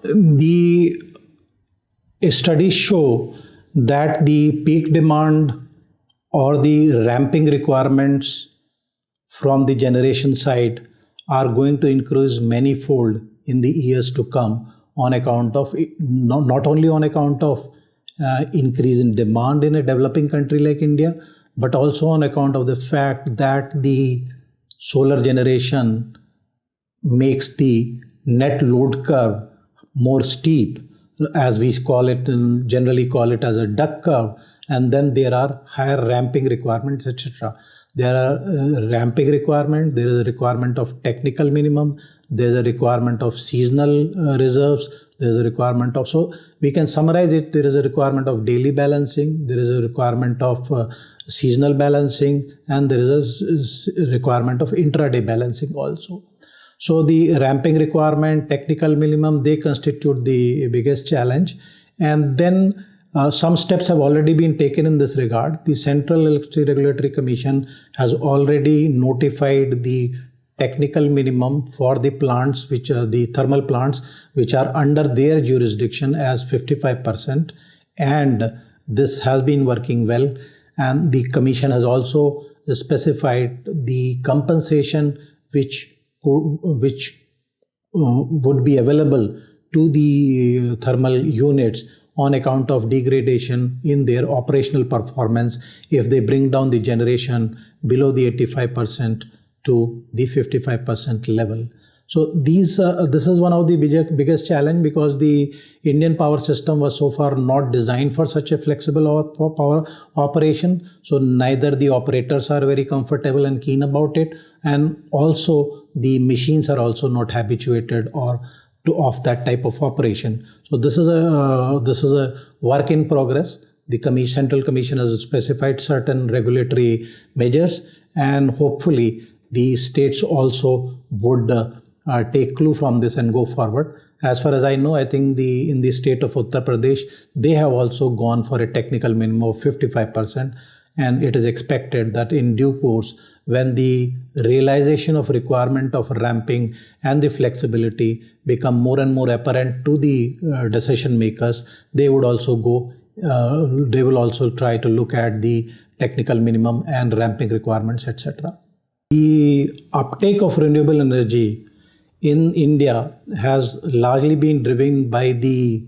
The studies show that the peak demand or the ramping requirements from the generation side are going to increase manyfold in the years to come on account of not only on account of increase in demand in a developing country like India, but also on account of the fact that the solar generation makes the net load curve more steep, as we call it, and generally call it as a duck curve, and then there are higher ramping requirements, etc. There are ramping requirement, there is a requirement of technical minimum, there is a requirement of seasonal reserves, there is a requirement of, so we can summarize it, there is a requirement of daily balancing, there is a requirement of seasonal balancing, and there is a requirement of intraday balancing also. So the ramping requirement, technical minimum, they constitute the biggest challenge. And then some steps have already been taken in this regard. The Central Electricity Regulatory Commission has already notified the technical minimum for the plants, which are the thermal plants, which are under their jurisdiction as 55%. And this has been working well. And the Commission has also specified the compensation which would be available to the thermal units on account of degradation in their operational performance if they bring down the generation below the 85% to the 55% level. So this is one of the biggest challenge, because the Indian power system was so far not designed for such a flexible power operation. So neither the operators are very comfortable and keen about it, and also the machines are also not habituated of that type of operation. So this is a work in progress. The Central Commission has specified certain regulatory measures, and hopefully the states also would take clue from this and go forward. As far as I know, I think in the state of Uttar Pradesh, they have also gone for a technical minimum of 55%, and it is expected that in due course, when the realization of requirement of ramping and the flexibility become more and more apparent to the decision makers, they would also they will also try to look at the technical minimum and ramping requirements, etc. The uptake of renewable energy in India has largely been driven by the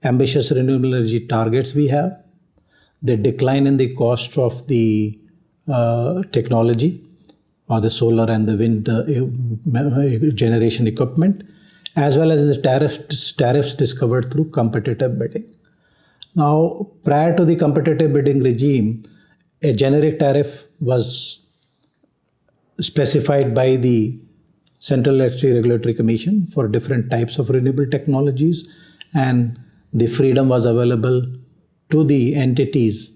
ambitious renewable energy targets we have, the decline in the cost of the technology or the solar and the wind generation equipment, as well as the tariffs discovered through competitive bidding. Now, prior to the competitive bidding regime, a generic tariff was specified by the Central Electricity Regulatory Commission for different types of renewable technologies, and the freedom was available to the entities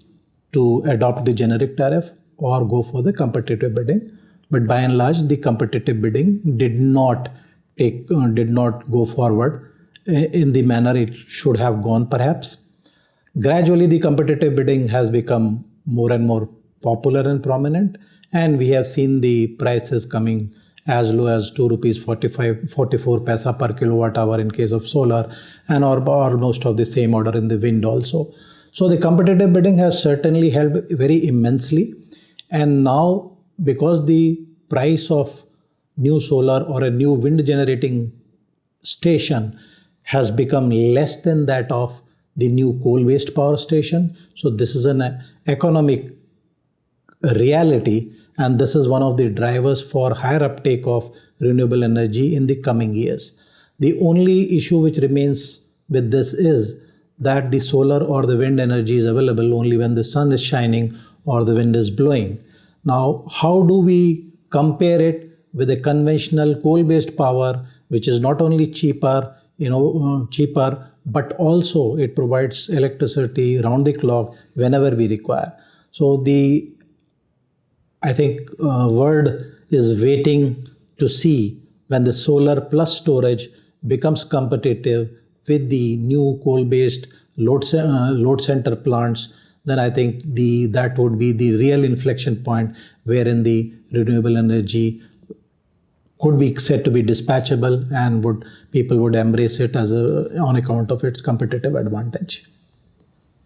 to adopt the generic tariff or go for the competitive bidding. But by and large, the competitive bidding did not go forward in the manner it should have gone, perhaps. Gradually, the competitive bidding has become more and more popular and prominent, and we have seen the prices coming as low as ₹2.44 per kilowatt hour in case of solar, and almost of the same order in the wind also. So the competitive bidding has certainly helped very immensely. And now, because the price of new solar or a new wind generating station has become less than that of the new coal-based power station, so this is an economic reality, and this is one of the drivers for higher uptake of renewable energy in the coming years. The only issue which remains with this is that the solar or the wind energy is available only when the sun is shining or the wind is blowing. Now, how do we compare it with a conventional coal-based power, which is not only cheaper, but also it provides electricity round the clock whenever we require. So I think world is waiting to see when the solar plus storage becomes competitive with the new coal-based load center plants. Then I think that would be the real inflection point wherein the renewable energy could be said to be dispatchable, and people would embrace it as on account of its competitive advantage.